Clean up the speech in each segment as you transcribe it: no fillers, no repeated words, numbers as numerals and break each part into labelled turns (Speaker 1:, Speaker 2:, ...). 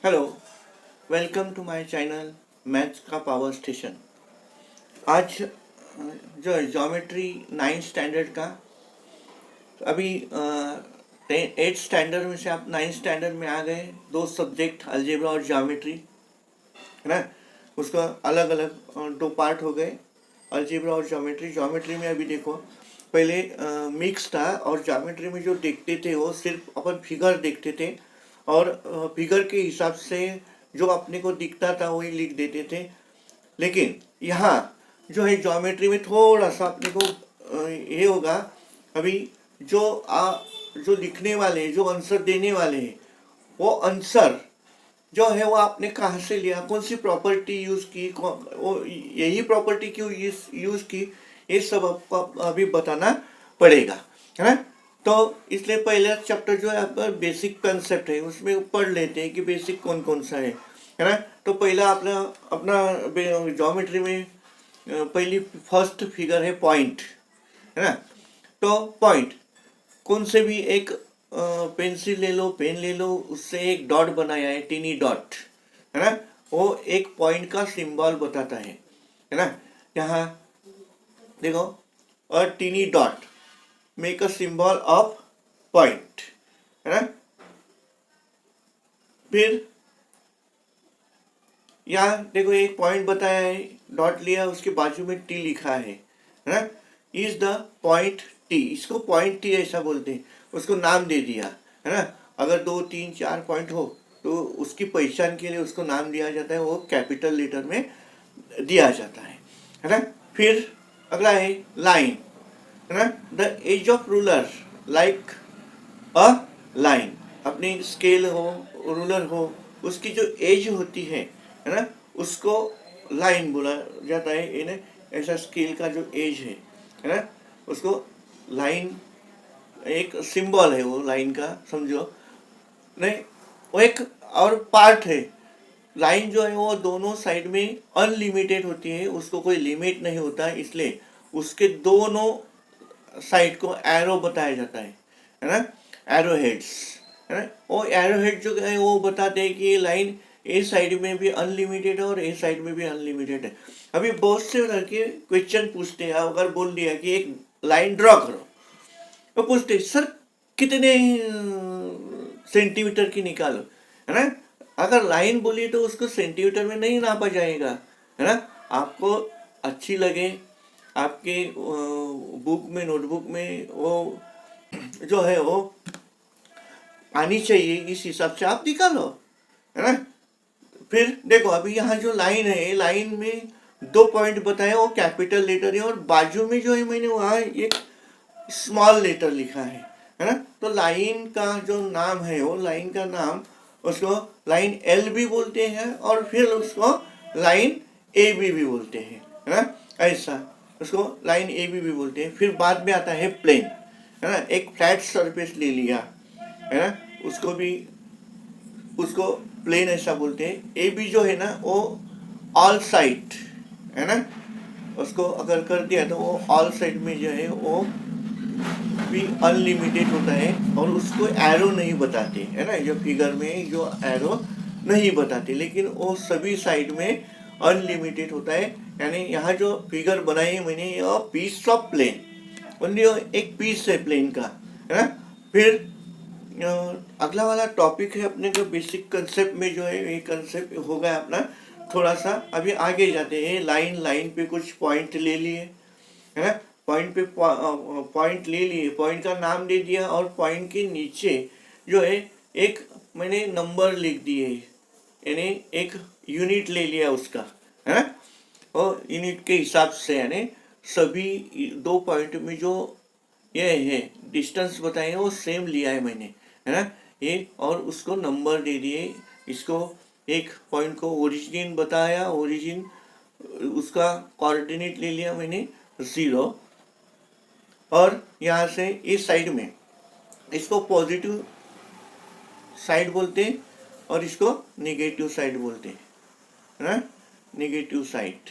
Speaker 1: Hello, welcome to my channel maths का power station. आज जो है ज्योमेट्री 9th स्टैंडर्ड का अभी 8th स्टैंडर्ड में से आप 9th स्टैंडर्ड में आ गए। दो सब्जेक्ट अलजेब्रा और ज्योमेट्री है ना, उसका अलग अलग दो पार्ट हो गए, अलजेब्रा और ज्योमेट्री। ज्योमेट्री में अभी देखो पहले मिक्स था और ज्योमेट्री में जो देखते थे वो सिर्फ अपन फिगर देखते थे और फिगर के हिसाब से जो अपने को दिखता था वही लिख देते थे। लेकिन यहाँ जो है ज्योमेट्री में थोड़ा सा अपने को ये होगा अभी जो लिखने वाले जो आंसर देने वाले हैं वो आंसर जो है वो आपने कहाँ से लिया, कौन सी प्रॉपर्टी यूज़ की, वो यही प्रॉपर्टी क्यों यूज़ की, ये सब आपको अभी बताना पड़ेगा, है ना। तो इसलिए पहला चैप्टर जो है आपका बेसिक कंसेप्ट है, उसमें पढ़ लेते हैं कि बेसिक कौन कौन सा है ना। तो पहला अपना अपना ज्योमेट्री में पहली फर्स्ट फिगर है पॉइंट, है ना। तो पॉइंट कौन से भी एक पेंसिल ले लो, पेन ले लो, उससे एक डॉट बनाया है, टीनी डॉट, है ना। वो एक पॉइंट का सिंबल बताता है ना। यहाँ देखो, a tiny dot make a symbol of point, है ना। फिर यहाँ देखो एक पॉइंट बताया है, डॉट लिया, उसके बाजू में टी लिखा है ना। इज द पॉइंट टी, इसको पॉइंट टी ऐसा बोलते हैं, उसको नाम दे दिया, है ना। अगर 2 3 4 पॉइंट हो तो उसकी पहचान के लिए उसको नाम दिया जाता है, वो कैपिटल लेटर में दिया जाता है ना। फिर अगला है लाइन, है ना। The edge of ruler like a line, अपनी स्केल हो, रूलर हो, उसकी जो एज होती है ना, उसको लाइन बोला जाता है। इन्हें ऐसा स्केल का जो एज है ना, उसको लाइन, एक सिंबल है वो लाइन का, समझो नहीं। वो एक और पार्ट है, लाइन जो है वो दोनों साइड में अनलिमिटेड होती है, उसको कोई लिमिट नहीं होता, इसलिए उसके दोनों साइड को एरो बताया जाता है ना, एरो हेड्स, है ना। वो एरो हेड जो है वो बताते हैं कि ये लाइन ए साइड में भी अनलिमिटेड है और ए साइड में भी अनलिमिटेड है। अभी बहुत से लड़के क्वेश्चन पूछते हैं, अगर बोल दिया कि एक लाइन ड्रॉ करो तो पूछते सर कितने सेंटीमीटर की निकालो, है ना। अगर लाइन बोली तो उसको सेंटीमीटर में नहीं नापा जाएगा, है ना। आपको अच्छी लगे, आपके बुक में, नोटबुक में वो जो है वो आनी चाहिए, इस हिसाब से आप निकालो, है ना। फिर देखो अभी यहाँ जो लाइन है, लाइन में 2 पॉइंट बताए, वो कैपिटल लेटर है और बाजू में जो है मैंने वहाँ एक स्मॉल लेटर लिखा है ना। तो लाइन का जो नाम है, वो लाइन का नाम, उसको लाइन एल भी बोलते हैं और फिर उसको लाइन ए भी बोलते हैं, है ना। ऐसा उसको लाइन ए भी बोलते हैं। फिर बाद में आता है प्लेन, है ना। एक फ्लैट सरफेस ले लिया, है ना, उसको प्लेन ऐसा बोलते हैं। ए बी जो है ना वो ऑल साइड, है ना, उसको अगर कर दिया तो वो ऑल साइड में जो है वो भी अनलिमिटेड होता है और उसको एरो नहीं बताते, है ना। जो फिगर में जो एरो नहीं बताते, लेकिन वो सभी साइड में अनलिमिटेड होता है। यानी यहाँ जो फिगर बनाई है मैंने, ये पीस ऑफ प्लेन, ओनली एक पीस है प्लेन का, है ना। फिर अगला वाला टॉपिक है अपने जो बेसिक कंसेप्ट में जो है, ये कंसेप्ट हो गया अपना थोड़ा सा। अभी आगे जाते हैं, लाइन, लाइन पे कुछ पॉइंट ले लिए, है ना। पॉइंट पे पॉइंट ले लिए, पॉइंट का नाम दे दिया और पॉइंट के नीचे जो है एक मैंने नंबर लिख दिए, यानी एक यूनिट ले लिया उसका, है ना। और यूनिट के हिसाब से यानी सभी 2 पॉइंट में जो ये है डिस्टेंस बताए वो सेम लिया है मैंने, है ना। ये और उसको नंबर दे दिए, इसको एक पॉइंट को ओरिजिन बताया, ओरिजिन उसका कोऑर्डिनेट ले लिया मैंने 0, और यहाँ से इस साइड में इसको पॉजिटिव साइड बोलते हैं और इसको नेगेटिव साइड बोलते हैं, है ना, नेगेटिव साइड।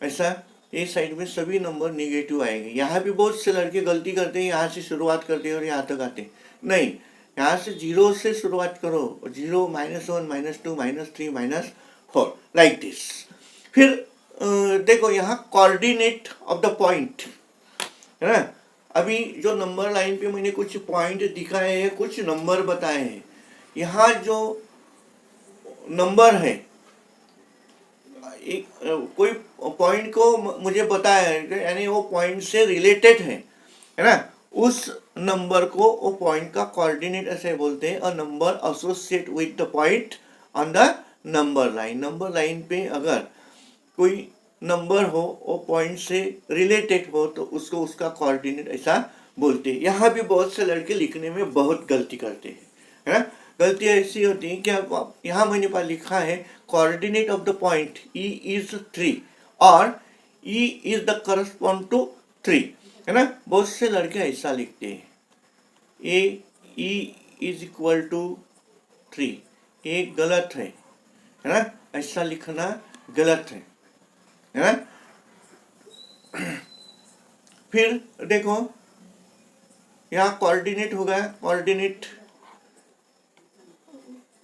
Speaker 1: ऐसा इस साइड में सभी नंबर नेगेटिव आएंगे। यहाँ भी बहुत से लड़के गलती करते हैं, यहाँ से शुरुआत करते हैं और यहाँ तक आते हैं, नहीं, यहाँ से 0 से शुरुआत करो, 0 -1 -2 -3 -4 लाइक दिस। फिर देखो यहाँ कोऑर्डिनेट ऑफ द पॉइंट है ना। अभी जो नंबर लाइन पे मैंने कुछ पॉइंट दिखाए हैं, कुछ नंबर बताए हैं। यहाँ जो नंबर है, एक कोई पॉइंट को मुझे पता है, यानी वो पॉइंट से रिलेटेड है ना, उस नंबर को वो पॉइंट का कोऑर्डिनेट ऐसे बोलते हैं, a number associate with the point on the number line. Number line पे अगर कोई नंबर हो, वो पॉइंट से रिलेटेड हो, तो उसको उसका कोऑर्डिनेट ऐसा बोलते हैं। यहाँ भी बहुत से लड़के लिखने में बहुत गलती करते हैं, है ना। गलती ऐसी होती है कि यहाँ मैंने पास लिखा है coordinate of the point e is 3 और e is the correspond to 3, है ना। बहुत से लड़के ऐसा लिखते हैं, a e is equal to 3, ये गलत है ना। ऐसा लिखना गलत है ना। फिर देखो यहाँ कोऑर्डिनेट हो गया, कोऑर्डिनेट,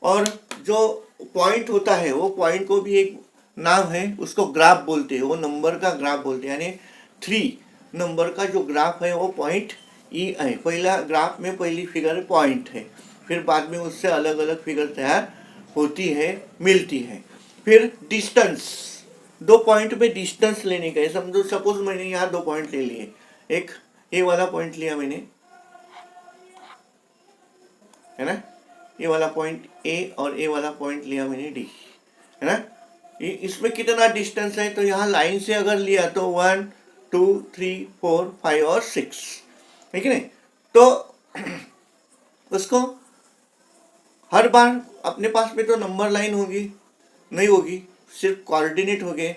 Speaker 1: और जो पॉइंट होता है वो पॉइंट को भी एक नाम है, उसको ग्राफ बोलते हैं, वो नंबर का ग्राफ बोलते हैं। यानी 3 नंबर का जो ग्राफ है वो पॉइंट ई है। पहला ग्राफ में पहली फिगर पॉइंट है, फिर बाद में उससे अलग अलग फिगर तैयार होती है, मिलती है। फिर डिस्टेंस, 2 पॉइंट पे डिस्टेंस लेने का है। समझो सपोज मैंने यहाँ 2 पॉइंट ले लिए, एक ए वाला पॉइंट लिया मैंने, है ना, ये वाला पॉइंट ए और ए वाला पॉइंट लिया मैंने डी, है ना। इसमें कितना डिस्टेंस है, तो यहाँ लाइन से अगर लिया तो 1 2 3 4 5 और 6, ठीक है नहीं। तो उसको हर बार अपने पास में तो नंबर लाइन होगी नहीं होगी, सिर्फ कोऑर्डिनेट हो गए,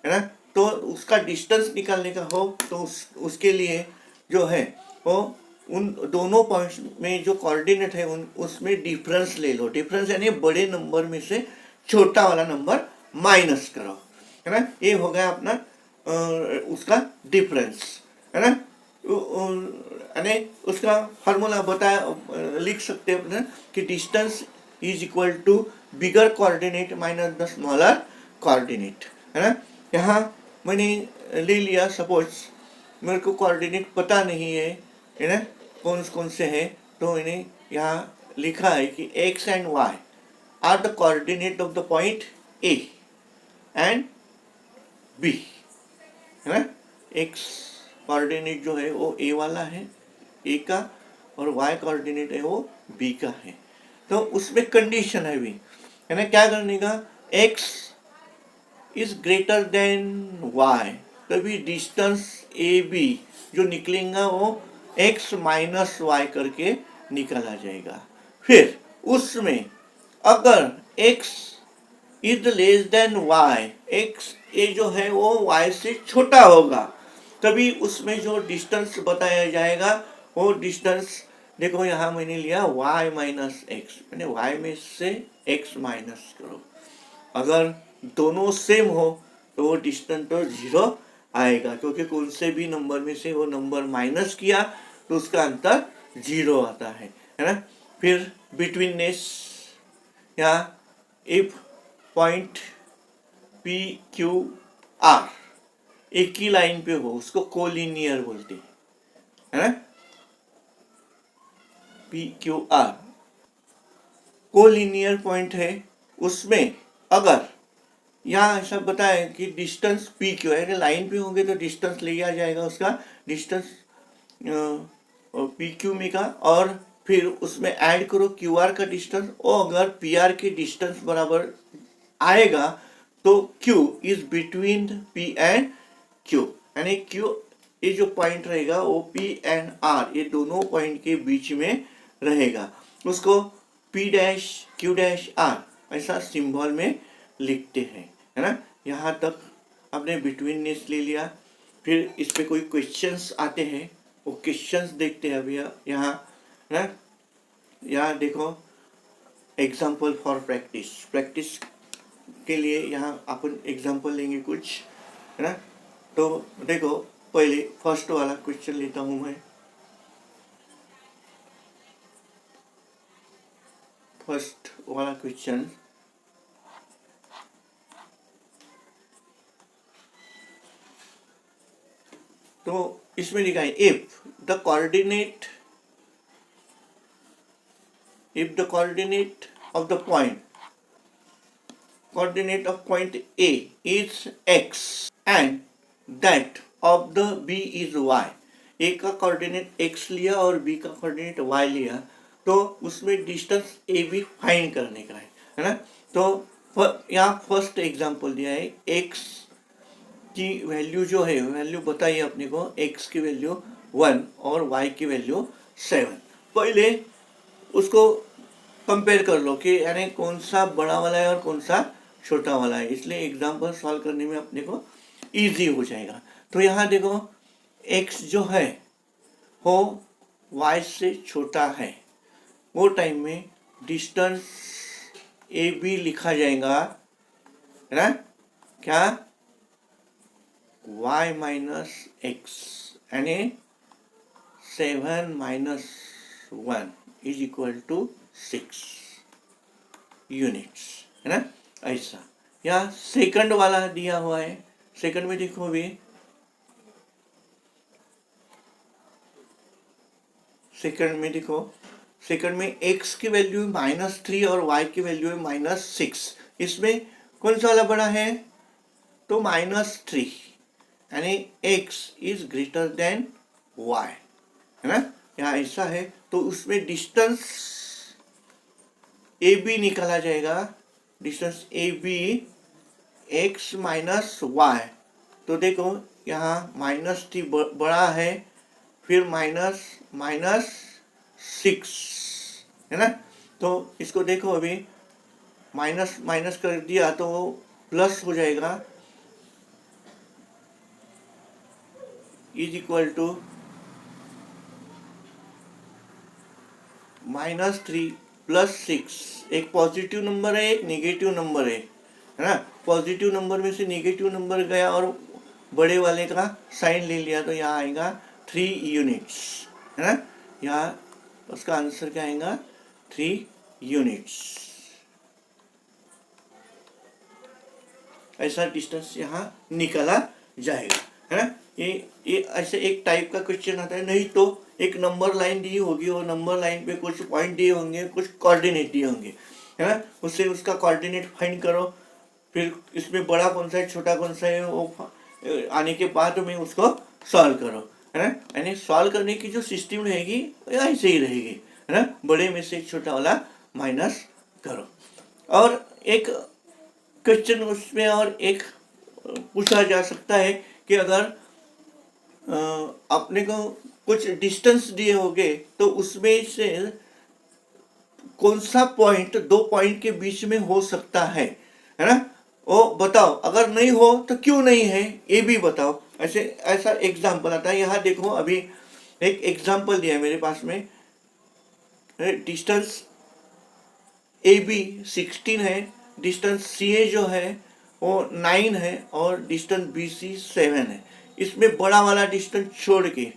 Speaker 1: है ना। तो उसका डिस्टेंस निकालने का हो तो उसके लिए जो है वो उन दोनों पॉइंट्स में जो कोऑर्डिनेट है उसमें डिफरेंस ले लो। डिफरेंस यानी बड़े नंबर में से छोटा वाला नंबर माइनस करो, है ना। ये हो गया अपना उसका डिफरेंस, है ना। यानी उसका फार्मूला बताया, लिख सकते हैं अपने कि distance is equal to bigger coordinate minus the smaller coordinate, है ना। यहाँ मैंने ले लिया, सपोज मेरे को कोऑर्डिनेट पता नहीं है ना, कौन कौन से हैं, तो इन्हें यहाँ लिखा है कि x and y are the coordinate of the point a and b, है ना। x कोऑर्डिनेट जो है वो a वाला है, a का, और y कोऑर्डिनेट है वो b का है। तो उसमें कंडीशन है भी, है ना, क्या करने का, x is greater than y, तभी डिस्टेंस ए बी जो निकलेगा वो x माइनस वाई करके निकला जाएगा। फिर उसमें अगर x is less than y, x ये जो है वो y से छोटा होगा, तभी उसमें जो डिस्टेंस बताया जाएगा वो डिस्टेंस, देखो यहाँ मैंने लिया y माइनस एक्स, मैंने y में से x माइनस करो। अगर दोनों सेम हो तो वो डिस्टेंस तो 0 आएगा, क्योंकि कौन से भी नंबर में से वो नंबर माइनस किया तो उसका अंतर 0 आता है ना। फिर बिटवीननेस, यहाँ if point P Q R एक ही लाइन पे हो उसको कोलिनियर बोलते हैं, है ना। P Q R collinear point है, उसमें अगर यहाँ ऐसा बताए कि डिस्टेंस पी क्यू है, लाइन पे होंगे तो डिस्टेंस लिया जाएगा उसका डिस्टेंस पी क्यू में का, और फिर उसमें ऐड करो क्यू आर का डिस्टेंस, और अगर पी आर के डिस्टेंस बराबर आएगा तो Q is between P and Q, यानी क्यू ये जो पॉइंट रहेगा वो पी एंड आर ये दोनों पॉइंट के बीच में रहेगा। उसको p dash q dash r ऐसा सिंबल में लिखते हैं, है ना। यहाँ तक आपने बिटवीननेस ले लिया। फिर इस पे कोई क्वेश्चंस आते हैं, वो क्वेश्चंस देखते हैं अभी यहाँ, है ना। यहाँ देखो एग्जाम्पल फॉर प्रैक्टिस, प्रैक्टिस के लिए यहाँ अपन एग्जाम्पल लेंगे कुछ, है ना। तो देखो पहले फर्स्ट वाला क्वेश्चन लेता हूँ मैं। फर्स्ट वाला क्वेश्चन। तो इसमें लिखा है if the coordinate of the point coordinate of point A is x and that of the B is y। A का कोऑर्डिनेट x लिया और B का कोऑर्डिनेट y लिया, तो उसमें डिस्टेंस ए बी फाइंड करने का है ना। तो यहाँ फर्स्ट एग्जांपल दिया है, x की वैल्यू जो है, वैल्यू बताइए अपने को, x की वैल्यू 1 और y की वैल्यू 7। पहले उसको कंपेयर कर लो कि यानी कौन सा बड़ा वाला है और कौन सा छोटा वाला है, इसलिए एग्जाम्पल सॉल्व करने में अपने को इजी हो जाएगा। तो यहाँ देखो x जो है वो y से छोटा है, वो टाइम में डिस्टेंस ए बी लिखा जाएगा, है ना, क्या, y माइनस एक्स, यानी 7 minus 1 is equal to 6 units, है ना। ऐसा यहाँ सेकंड वाला दिया हुआ है, सेकंड में देखो भी, सेकंड में देखो, सेकंड में x की वैल्यू -3 और y की वैल्यू है -6। इसमें कौन सा वाला बड़ा है, तो -3, यानी x is greater than y, है ना। यहाँ ऐसा है, तो उसमें डिस्टेंस ए बी निकाला जाएगा, डिस्टेंस ए बी एक्स माइनस वाई। तो देखो यहाँ -3 बड़ा है, फिर -6, है ना। तो इसको देखो, अभी माइनस माइनस कर दिया तो वो प्लस हो जाएगा, इज इक्वल टू -3 + 6। एक पॉजिटिव नंबर है, एक नेगेटिव नंबर है ना। पॉजिटिव नंबर में से नेगेटिव नंबर गया और बड़े वाले का साइन ले लिया, तो यहाँ आएगा 3 यूनिट्स, है ना। यहाँ उसका आंसर क्या आएगा, 3 यूनिट्स। ऐसा डिस्टेंस यहाँ निकाला जाएगा, है ना। ये ऐसे एक टाइप का क्वेश्चन आता है। नहीं तो एक नंबर लाइन दी होगी और नंबर लाइन पे कुछ पॉइंट दिए होंगे, कुछ कोऑर्डिनेट दिए होंगे, है ना। उससे उसका कोऑर्डिनेट फाइंड करो, फिर इसमें बड़ा कौन सा है छोटा कौन सा है वो आने के बाद में उसको सॉल्व करो, है ना। यानी सॉल्व करने की जो सिस्टम रहेगी ऐसे ही रहेगी, है ना। बड़े में से छोटा वाला माइनस करो। और एक क्वेश्चन उसमें और एक पूछा जा सकता है कि अगर अपने को कुछ डिस्टेंस दिए होंगे तो उसमें से कौन सा पॉइंट दो पॉइंट के बीच में हो सकता है ना, वो बताओ। अगर नहीं हो तो क्यों नहीं है ये भी बताओ। ऐसे ऐसा एग्जाम्पल आता है। यहाँ देखो, अभी एक एग्जाम्पल दिया है मेरे पास में, डिस्टेंस ए बी 16 है, डिस्टेंस सी ए जो है वो 9 है और डिस्टेंस बी सी 7 है। इसमें बड़ा वाला डिस्टेंस छोड़ के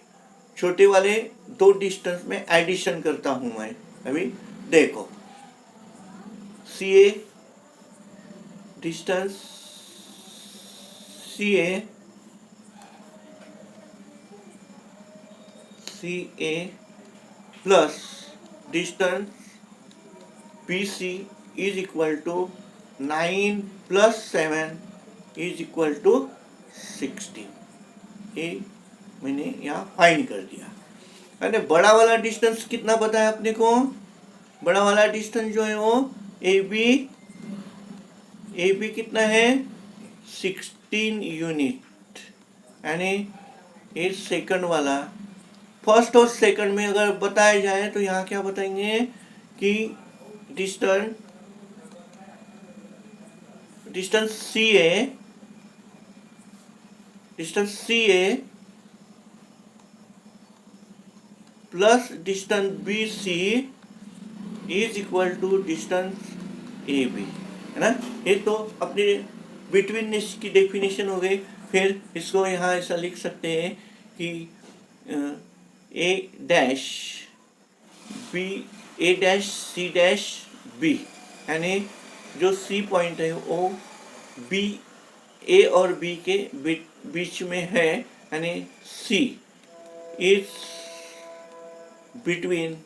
Speaker 1: छोटे वाले दो डिस्टेंस में एडिशन करता हूं मैं। अभी देखो, C A distance C A plus distance B C is equal to 9 + 7 is equal to 16। ये मैंने यहाँ फाइंड कर दिया। अरे बड़ा वाला डिस्टेंस कितना पता है अपने को? बड़ा वाला डिस्टेंस जो है वो ए बी कितना है, 16 यूनिट, यानी ये सेकंड वाला। फर्स्ट और सेकंड में अगर बताया जाए तो यहाँ क्या बताएंगे कि distance C A plus distance B C is equal to distance A B, है ना। ये तो अपने बिटवीननेस की डेफिनेशन हो गई। फिर इसको यहाँ ऐसा लिख सकते हैं कि ए डैश सी डैश बी, यानी जो सी पॉइंट है वो बी, ए और बी के बीच में है, यानी C is between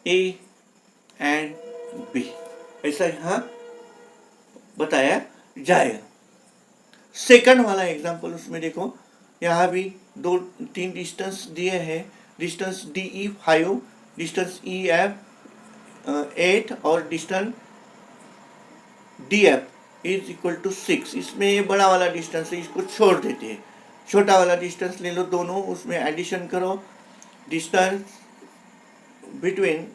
Speaker 1: A and B, ऐसा यहाँ बताया जाएगा। सेकंड वाला एग्जांपल उसमें देखो, यहाँ भी दो तीन डिस्टेंस दिए हैं, distance D E 5, distance E F 8 और distance D F is equal to 6। इसमें ये बड़ा वाला डिस्टेंस है, इसको छोड़ देते हैं, छोटा वाला डिस्टेंस ले लो दोनों, उसमें एडिशन करो। Distance between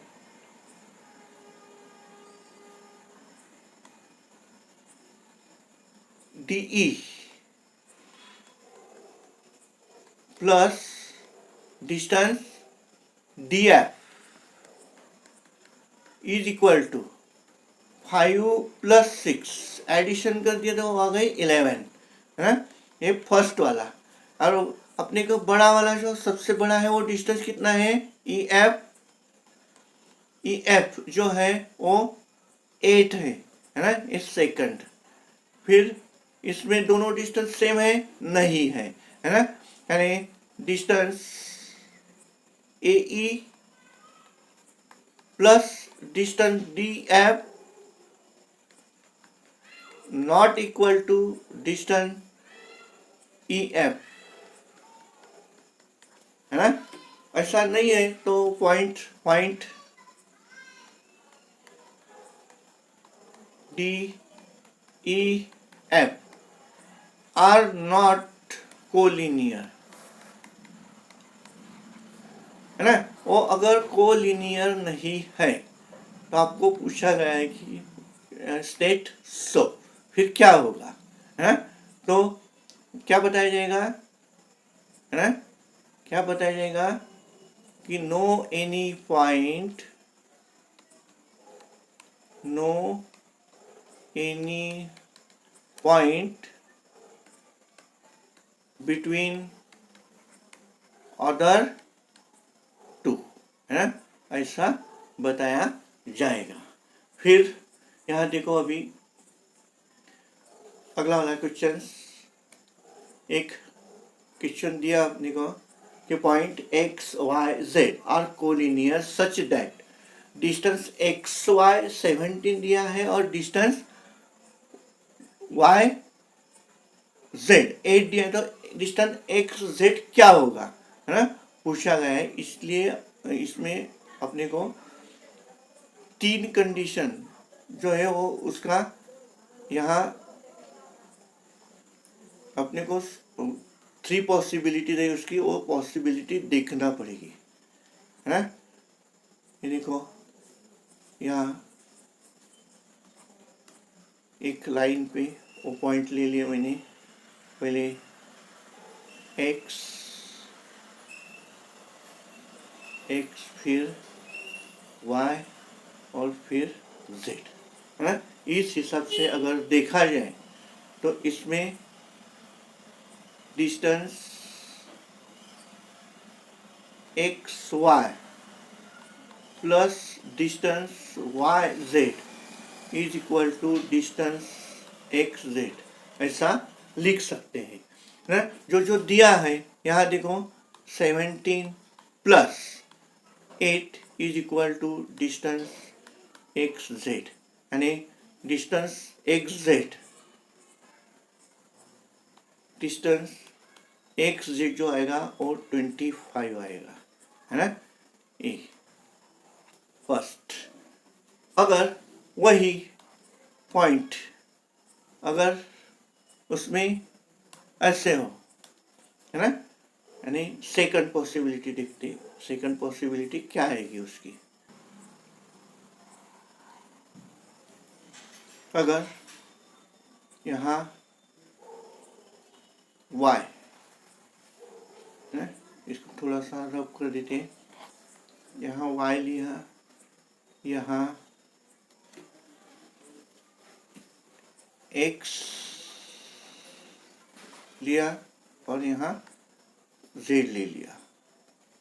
Speaker 1: D E plus distance D F is equal to 5 plus 6, addition कर दिया तो आ गई 11, है ना, ये फर्स्ट वाला। और अपने को बड़ा वाला जो सबसे बड़ा है वो डिस्टेंस कितना है, ई एफ जो है वो 8 है ना, इस सेकंड। फिर इसमें दोनों डिस्टेंस सेम है नहीं है ना, यानी distance A E plus distance D F not equal to distance E F, है ना। ऐसा नहीं है तो point D E F are not collinear, है ना। वो अगर कोलिनियर नहीं है तो आपको पूछा गया है कि स्टेट सो, फिर क्या होगा, है ना। तो क्या बताया जाएगा, है ना, क्या बताया जाएगा कि no any point between other two, है ना, ऐसा बताया जाएगा। फिर यहाँ देखो, अभी अगला वाला क्वेश्चन, एक क्वेश्चन दिया अपने को कि point X Y Z are collinear such that distance X Y 17 दिया है और डिस्टेंस वाई जेड 8 दिया है, तो डिस्टेंस एक्स जेड क्या होगा, है ना, पूछा गया है। इसलिए इसमें अपने को तीन कंडीशन जो है वो उसका यहाँ अपने को 3 पॉसिबिलिटी रही उसकी, वो पॉसिबिलिटी देखना पड़ेगी, है ना। ये देखो, यहाँ एक लाइन पे वो पॉइंट ले लिया मैंने, पहले एक्स फिर वाई और फिर जेड, है ना। इस हिसाब से अगर देखा जाए तो इसमें distance X Y plus distance Y Z is equal to distance X Z, ऐसा लिख सकते हैं ना। जो दिया है यहाँ देखो, 17 plus 8 is equal to distance X Z, यानी distance X Z, distance X Z जो आएगा वो 25 आएगा, है ना। ए फर्स्ट, अगर वही पॉइंट अगर उसमें ऐसे हो, है ना, यानी सेकंड पॉसिबिलिटी देखते, सेकंड पॉसिबिलिटी क्या आएगी उसकी। अगर यहाँ y, है, इसको थोड़ा सा रब कर देते हैं, यहाँ y लिया, यहाँ x लिया और यहाँ z ले लिया,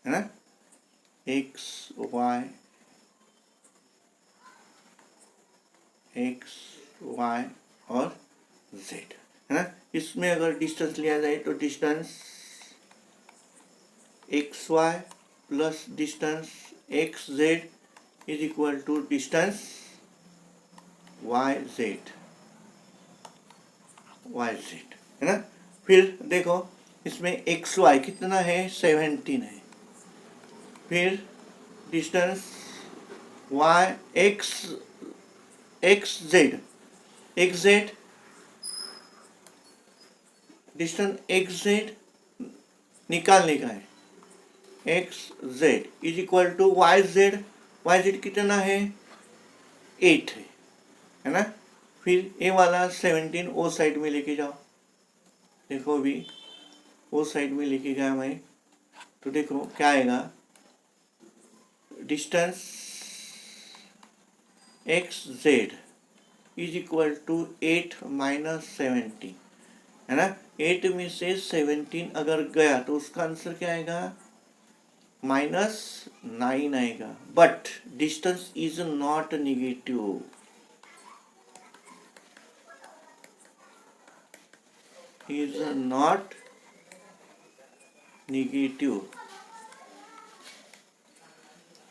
Speaker 1: है ना। x y एक्स वाई और जेड, है ना। इसमें अगर डिस्टेंस लिया जाए तो distance X Y plus distance X Z is equal to distance Y Z है ना। फिर देखो इसमें एक्स वाई कितना है 17 है। फिर distance Y X Z distance X Z निकालने का है। X Z is equal to Y Z कितना है 8 है ना। फिर ए वाला 17 ओ साइड में लेके जाओ। देखो अभी ओ साइड में लेके गया मैं, तो देखो क्या आएगा, distance X Z is equal to 8 minus 17, है ना। 8 में से 17 अगर गया तो उसका आंसर क्या आएगा, -9 आएगा। But distance is not negative, is not negative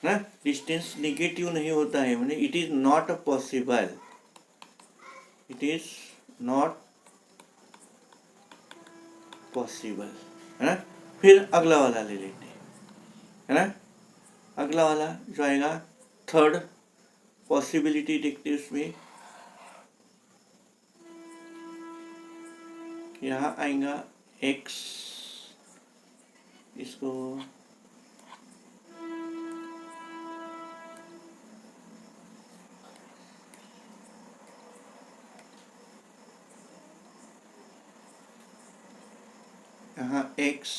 Speaker 1: ना। डिस्टेंस निगेटिव नहीं होता है, मैंने it is not possible, it is not possible, है ना। फिर अगला वाला ले लेते हैं, है ना। अगला वाला जो आएगा थर्ड पॉसिबिलिटी देखते हैं उसमें, यहाँ आएगा x, इसको यहाँ x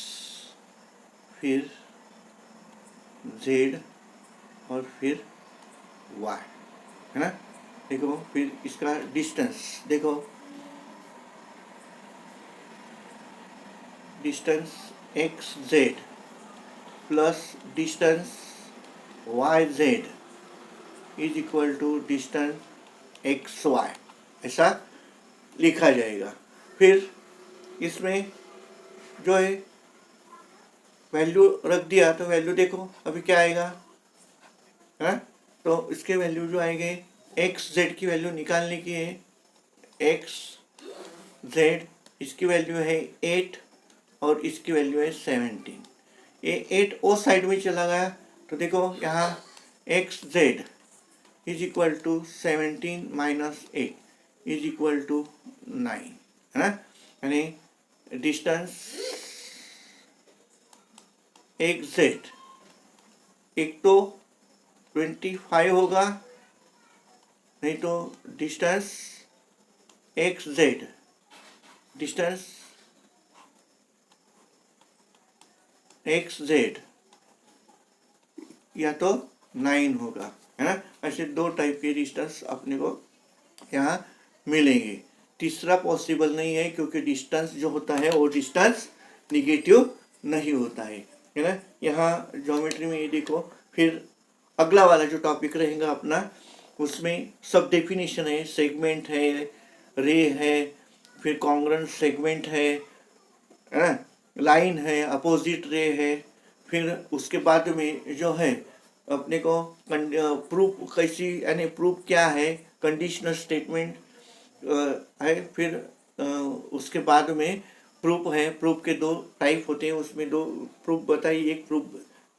Speaker 1: फिर z और फिर y, है ना। देखो फिर इसका डिस्टेंस देखो, distance X Z plus distance Y Z is equal to distance X Y, ऐसा लिखा जाएगा। फिर इसमें जो है वैल्यू रख दिया, तो वैल्यू देखो अभी क्या आएगा, है। तो इसके वैल्यू जो आएंगे, एक्स जेड की वैल्यू निकालने की है, एक्स जेड इसकी वैल्यू है 8 और इसकी वैल्यू है 17। ये 8 ओ साइड में चला गया, तो देखो यहाँ X Z is equal to 17 minus 8 is equal to 9, है ना। यानी डिस्टेंस एक्स जेड एक तो 25 होगा, नहीं तो distance X Z distance X Z या तो 9 होगा, है ना। ऐसे दो टाइप के डिस्टेंस अपने को यहाँ मिलेंगे। तीसरा पॉसिबल नहीं है, क्योंकि डिस्टेंस जो होता है वो डिस्टेंस निगेटिव नहीं होता है ना। यहाँ ज्योमेट्री में ये देखो, फिर अगला वाला जो टॉपिक रहेगा अपना, उसमें सब डेफिनेशन है, सेगमेंट है, रे है, फिर कॉन्ग्रुएंट सेगमेंट है ना, लाइन है, अपोजिट रे है। फिर उसके बाद में जो है अपने को प्रूफ कैसी, यानी प्रूफ क्या है, कंडीशनल स्टेटमेंट है। फिर उसके बाद में प्रूफ है, प्रूफ के दो टाइप होते हैं, उसमें दो प्रूफ बताइए, एक प्रूफ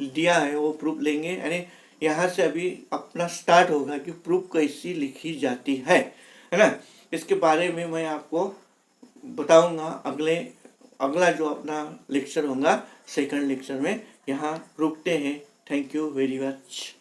Speaker 1: दिया है वो प्रूफ लेंगे, यानी यहाँ से अभी अपना स्टार्ट होगा कि प्रूफ कैसी लिखी जाती है ना। इसके बारे में मैं आपको बताऊंगा अगला जो अपना लेक्चर होगा, सेकंड लेक्चर में। यहाँ रुकते हैं। Thank you very much.